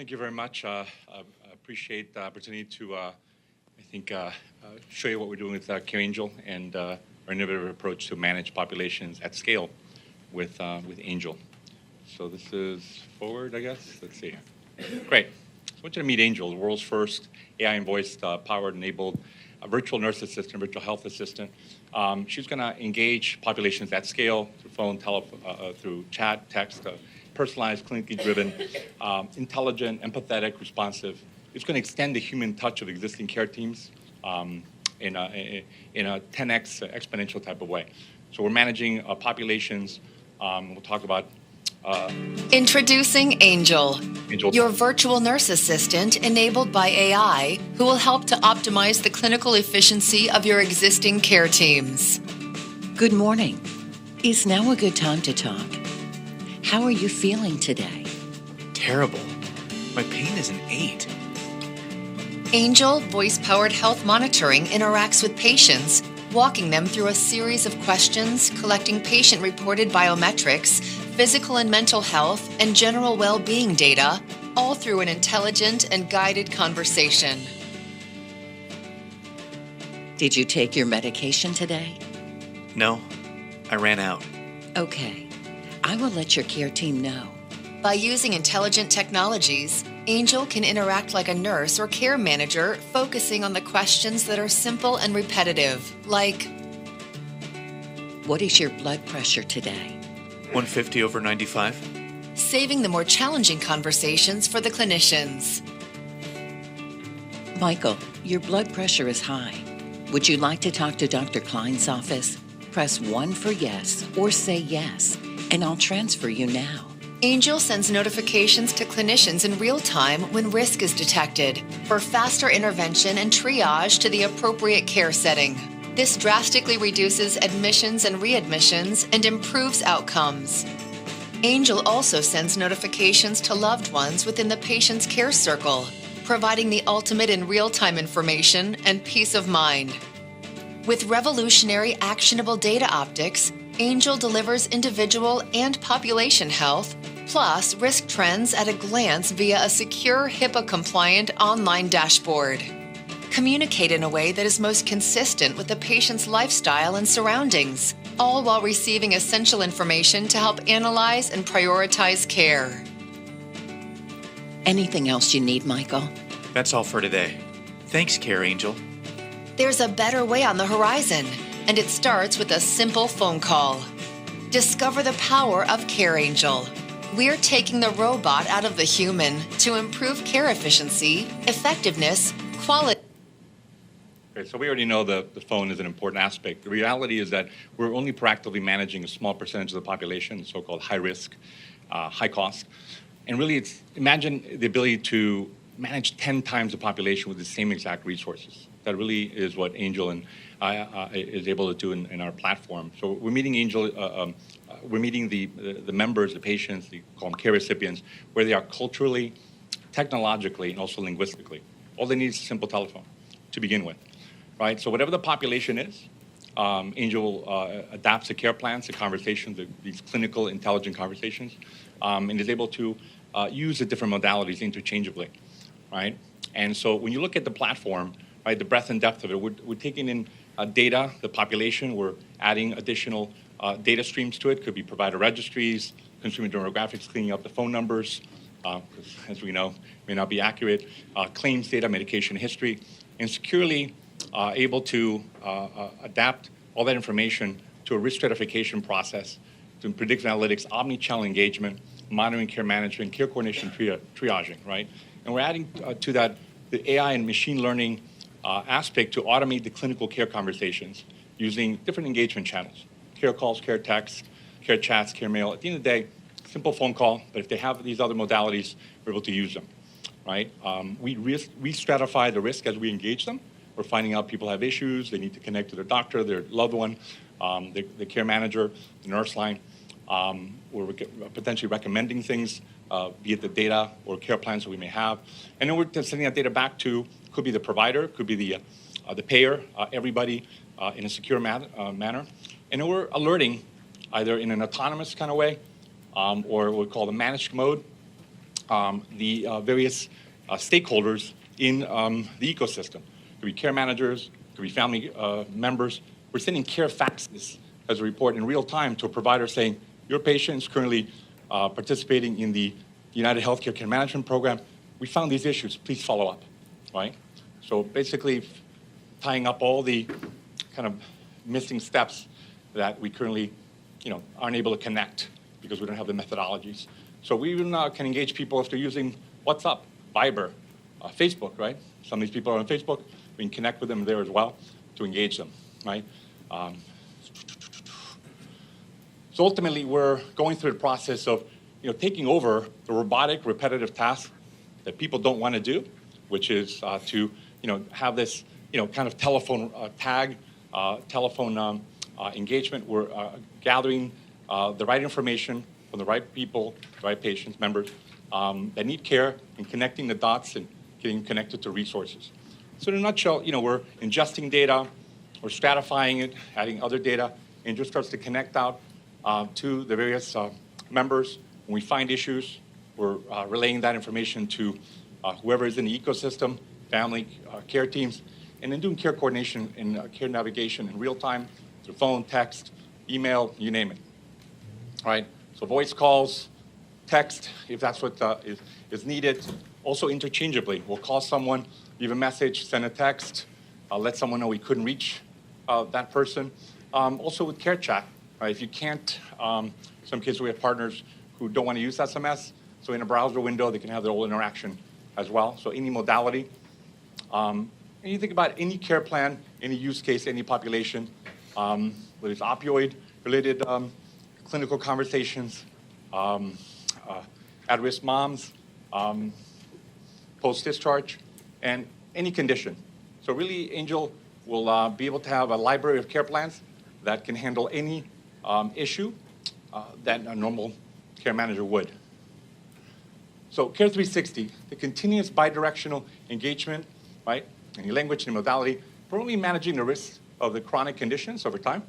Thank you very much. I appreciate the opportunity to, show you what we're doing with CareAngel and our innovative approach to manage populations at scale with Angel. So this is forward, I guess. Let's see. Great. So I want you to meet Angel, the world's first AI and voice-powered, enabled virtual nurse assistant, virtual health assistant. She's going to engage populations at scale through phone, through chat, text, personalized, clinically driven, intelligent, empathetic, responsive. It's going to extend the human touch of existing care teams in a 10x exponential type of way. So we're managing populations. We'll talk about Introducing Angel, your virtual nurse assistant enabled by AI who will help to optimize the clinical efficiency of your existing care teams. Good morning. Is now a good time to talk? How are you feeling today? Terrible. My pain is an 8. Angel voice-powered health monitoring interacts with patients, walking them through a series of questions, collecting patient-reported biometrics, physical and mental health, and general well-being data, all through an intelligent and guided conversation. Did you take your medication today? No, I ran out. Okay, I will let your care team know. By using intelligent technologies, Angel can interact like a nurse or care manager, focusing on the questions that are simple and repetitive, like, what is your blood pressure today? 150/95. saving the more challenging conversations for the clinicians. Michael, your blood pressure is high. Would you like to talk to Dr. Klein's office? Press 1 for yes or say yes, and I'll transfer you now. Angel sends notifications to clinicians in real time when risk is detected for faster intervention and triage to the appropriate care setting. This drastically reduces admissions and readmissions and improves outcomes. Angel also sends notifications to loved ones within the patient's care circle, providing the ultimate in real-time information and peace of mind. With revolutionary actionable data optics, Angel delivers individual and population health, plus risk trends at a glance via a secure HIPAA-compliant online dashboard. Communicate in a way that is most consistent with the patient's lifestyle and surroundings, all while receiving essential information to help analyze and prioritize care. Anything else you need, Michael? That's all for today. Thanks, CareAngel. There's a better way on the horizon, and it starts with a simple phone call. Discover the power of CareAngel. We're taking the robot out of the human to improve care efficiency, effectiveness, quality. Okay, so we already know the phone is an important aspect. The reality is that we're only proactively managing a small percentage of the population, so-called high risk, high cost. And really, imagine the ability to manage 10 times the population with the same exact resources. That really is what Angel and is able to do in our platform. So we're meeting Angel, we're meeting the members, the patients, call them care recipients, where they are culturally, technologically, and also linguistically. All they need is a simple telephone to begin with, right? So whatever the population is, Angel adapts the care plans, the conversations, these clinical, intelligent conversations, and is able to use the different modalities interchangeably, right? And so when you look at the platform, right, the breadth and depth of it, we're taking in data, the population, we're adding additional data streams to it. Could be provider registries, consumer demographics, cleaning up the phone numbers, because as we know, may not be accurate, claims data, medication history, and securely able to adapt all that information to a risk stratification process to predict analytics, omni-channel engagement, monitoring care management, care coordination, triaging, right? And we're adding to that the AI and machine learning aspect to automate the clinical care conversations using different engagement channels, care calls, care texts, care chats, care mail. At the end of the day, simple phone call, but if they have these other modalities, we're able to use them, right? We stratify the risk as we engage them. We're finding out people have issues, they need to connect to their doctor, their loved one, the care manager, the nurse line. We're potentially recommending things, be it the data or care plans that we may have. And then we're sending that data back to, could be the provider, could be the payer, everybody in a secure manner. And then we're alerting either in an autonomous kind of way or what we call the managed mode the various stakeholders in the ecosystem. It could be care managers, it could be family members. We're sending care faxes as a report in real time to a provider saying, your patient is currently participating in the United Healthcare Care Management Program. We found these issues, please follow up, right? So basically tying up all the kind of missing steps that we currently, aren't able to connect because we don't have the methodologies. So we even can engage people if they're using WhatsApp, Viber, Facebook, right? Some of these people are on Facebook. We can connect with them there as well to engage them, right? So ultimately, we're going through the process of, taking over the robotic, repetitive tasks that people don't want to do, which is to, have this, kind of telephone tag, telephone engagement. We're gathering the right information from the right people, the right patients, members that need care, and connecting the dots and getting connected to resources. So in a nutshell, we're ingesting data, we're stratifying it, adding other data, and it just starts to connect out to the various members. When we find issues, we're relaying that information to whoever is in the ecosystem, family, care teams, and then doing care coordination and care navigation in real time through phone, text, email, you name it. All right, so voice calls, text, if that's what is needed. Also interchangeably, we'll call someone, leave a message, send a text, let someone know we couldn't reach that person. Also with care chat, right? If you can't, some cases we have partners who don't want to use SMS, so in a browser window, they can have their whole interaction as well. So any modality. And you think about any care plan, any use case, any population, whether it's opioid-related clinical conversations, at-risk moms, post-discharge, and any condition. So really, Angel will be able to have a library of care plans that can handle any issue that a normal care manager would. So Care 360, the continuous bi-directional engagement, right? Any language, any modality. We're only managing the risks of the chronic conditions over time.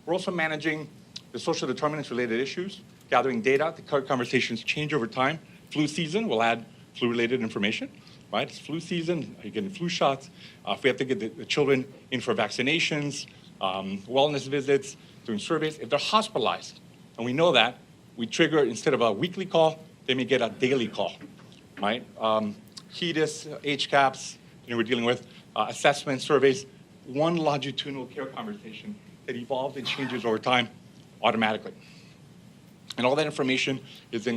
We're also managing the social determinants related issues, gathering data. The care conversations change over time. Flu season, we'll add flu-related information, right? It's flu season, you're getting flu shots. If we have to get the children in for vaccinations, wellness visits, doing surveys, if they're hospitalized, and we know that, we trigger, instead of a weekly call, they may get a daily call, right? HEDIS, HCAPS, we're dealing with assessment surveys, one longitudinal care conversation that evolves and changes over time automatically. And all that information is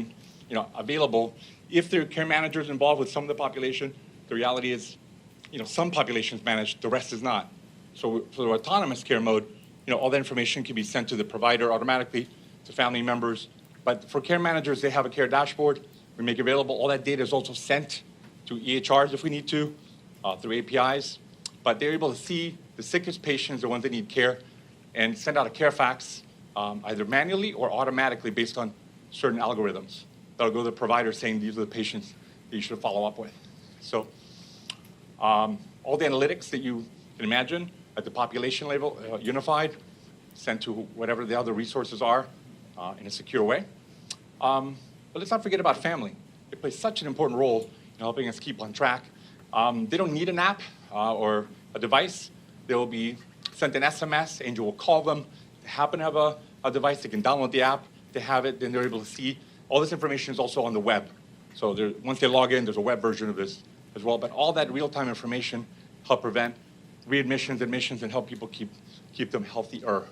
available. If there are care managers involved with some of the population, the reality is, some populations managed, the rest is not. So for the autonomous care mode, all that information can be sent to the provider automatically, to family members. But for care managers, they have a care dashboard. We make available. All that data is also sent to EHRs if we need to, through APIs. But they're able to see the sickest patients, the ones that need care, and send out a care fax, either manually or automatically based on certain algorithms. That'll go to the provider saying these are the patients that you should follow up with. So all the analytics that you can imagine at the population level, unified, sent to whatever the other resources are in a secure way. But let's not forget about family. They play such an important role in helping us keep on track. They don't need an app or a device. They will be sent an SMS, Angel will call them. They happen to have a device, they can download the app, they have it, then they're able to see. All this information is also on the web. So once they log in, there's a web version of this as well. But all that real-time information help prevent readmissions, admissions, and help people keep them healthier.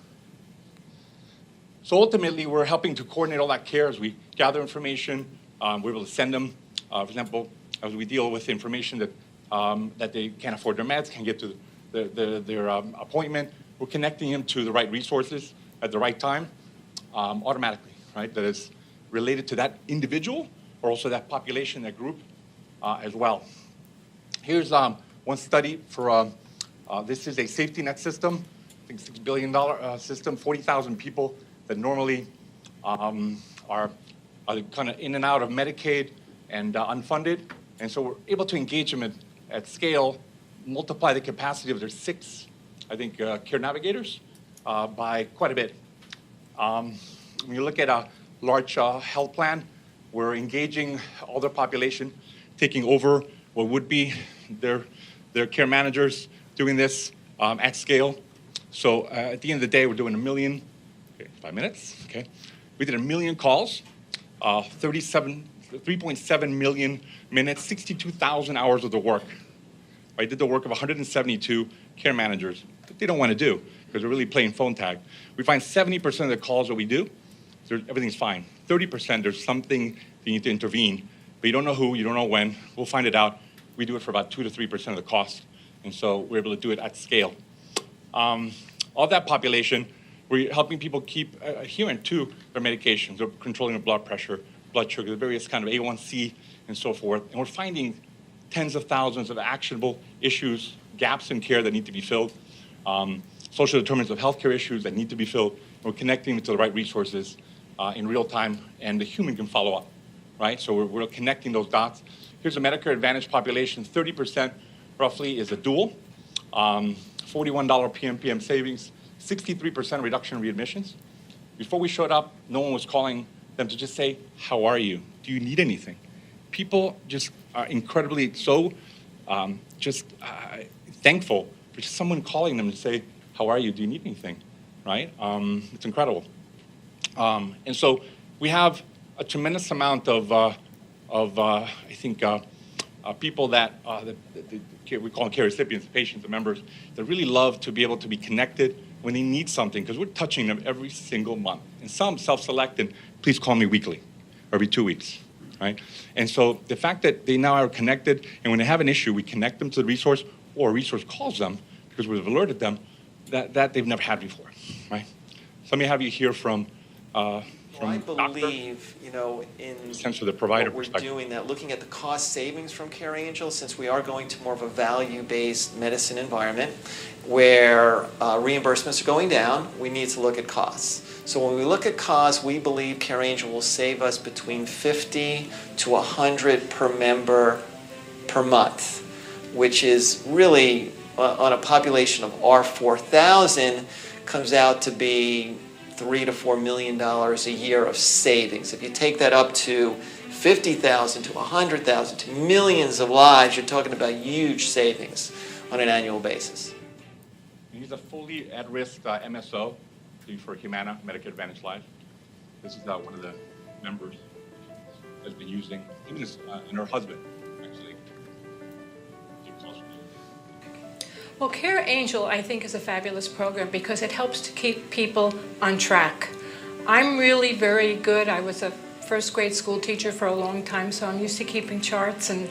So ultimately, we're helping to coordinate all that care as we gather information. We're able to send them, for example, as we deal with information that they can't afford their meds, can't get to their appointment. We're connecting them to the right resources at the right time, automatically, right? That is related to that individual or also that population, that group as well. Here's one study for, this is a safety net system, I think $6 billion system, 40,000 people that normally are kind of in and out of Medicaid and unfunded. And so we're able to engage them at scale, multiply the capacity of their 6, I think, care navigators by quite a bit. When you look at a large health plan, We're engaging all their population, taking over what would be their care managers, doing this at scale. So at the end of the day, we're doing 1 million, 5 minutes, okay? We did 1 million calls, 3.7 million minutes, 62,000 hours of the work. I did the work of 172 care managers that they don't want to do because they're really playing phone tag. We find 70% of the calls that we do, everything's fine. 30%, there's something you need to intervene, but you don't know who, you don't know when. We'll find it out. We do it for about 2 to 3% of the cost, and so we're able to do it at scale. All that population, we're helping people keep adherent to their medications. They're controlling their blood pressure, blood sugar, the various kind of A1C, and so forth. And we're finding tens of thousands of actionable issues, gaps in care that need to be filled, social determinants of healthcare issues that need to be filled. We're connecting them to the right resources in real time, and the human can follow up, right? So we're connecting those dots. Here's a Medicare Advantage population. 30% roughly is a dual. $41 PMPM savings, 63% reduction in readmissions. Before we showed up, no one was calling them to just say, how are you? Do you need anything? People just are incredibly so thankful for just someone calling them to say, how are you? Do you need anything? Right? It's incredible. And so we have a tremendous amount of I think, people that we call them care recipients, patients, the members, that really love to be able to be connected when they need something, because we're touching them every single month. And some self-select and please call me weekly, or every 2 weeks, right? And so the fact that they now are connected, and when they have an issue, we connect them to the resource, or a resource calls them, because we've alerted them, that they've never had before, right? So let me have you hear from I believe, in sense of the provider what we're perspective. doing that, looking at the cost savings from CareAngel, since we are going to more of a value-based medicine environment where reimbursements are going down, we need to look at costs. So when we look at costs, we believe CareAngel will save us between 50 to 100 per member per month, which is really, on a population of our 4,000, comes out to be $3 to $4 million a year of savings. If you take that up to 50,000 to 100,000 to millions of lives, you're talking about huge savings on an annual basis. He's a fully at-risk MSO for Humana, Medicare Advantage Life. This is one of the members has been using, even his, and her husband, actually. Well, CareAngel, I think, is a fabulous program because it helps to keep people on track. I'm really very good. I was a first grade school teacher for a long time, so I'm used to keeping charts and,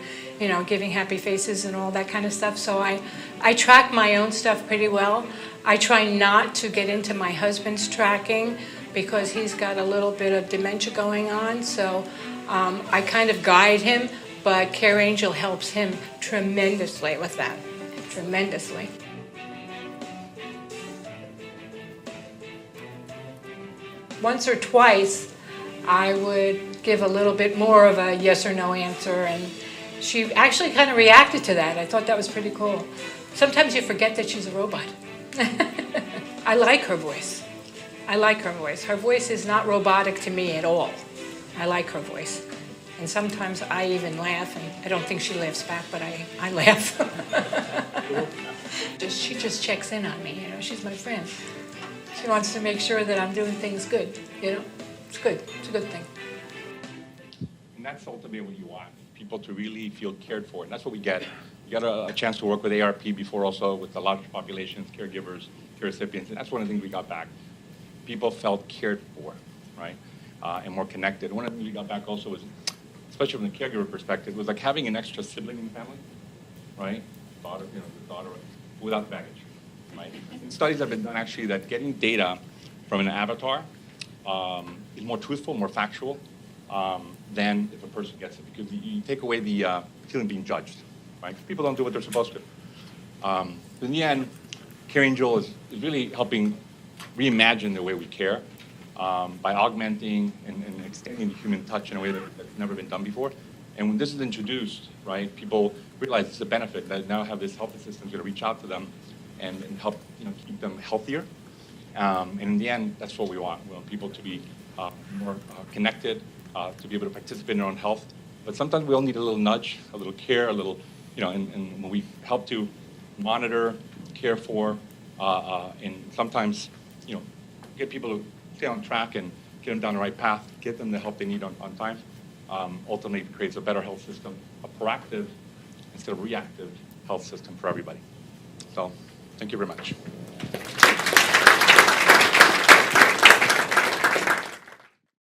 giving happy faces and all that kind of stuff. So I track my own stuff pretty well. I try not to get into my husband's tracking because he's got a little bit of dementia going on. So I kind of guide him, but CareAngel helps him tremendously with that. Tremendously. Once or twice, I would give a little bit more of a yes or no answer, and she actually kind of reacted to that. I thought that was pretty cool. Sometimes you forget that she's a robot. I like her voice. I like her voice. Her voice is not robotic to me at all. I like her voice. And sometimes I even laugh, and I don't think she laughs back, but I laugh. She just checks in on me, she's my friend. She wants to make sure that I'm doing things good, It's good, it's a good thing. And that's ultimately what you want, people to really feel cared for, and that's what we get. We got a chance to work with ARP before also, with the large populations, caregivers, care recipients, and that's one of the things we got back. People felt cared for, right, and more connected. One of the things we got back also was, especially from the caregiver perspective, was like having an extra sibling in the family, right? Daughter, the daughter without baggage, right? And studies have been done actually that getting data from an avatar is more truthful, more factual than if a person gets it, because you take away the feeling of being judged, right? People don't do what they're supposed to. In the end, CareAngel is really helping reimagine the way we care by augmenting and extending the human touch in a way that's never been done before. And when this is introduced, right, people realize it's a benefit that now have this health system going to reach out to them and help keep them healthier. And in the end, that's what we want. We want people to be more connected, to be able to participate in their own health. But sometimes we all need a little nudge, a little care, a little, and when we help to monitor, care for, and sometimes, get people to stay on track and get them down the right path, get them the help they need on time, ultimately creates a better health system, a proactive instead of reactive health system for everybody. So, thank you very much.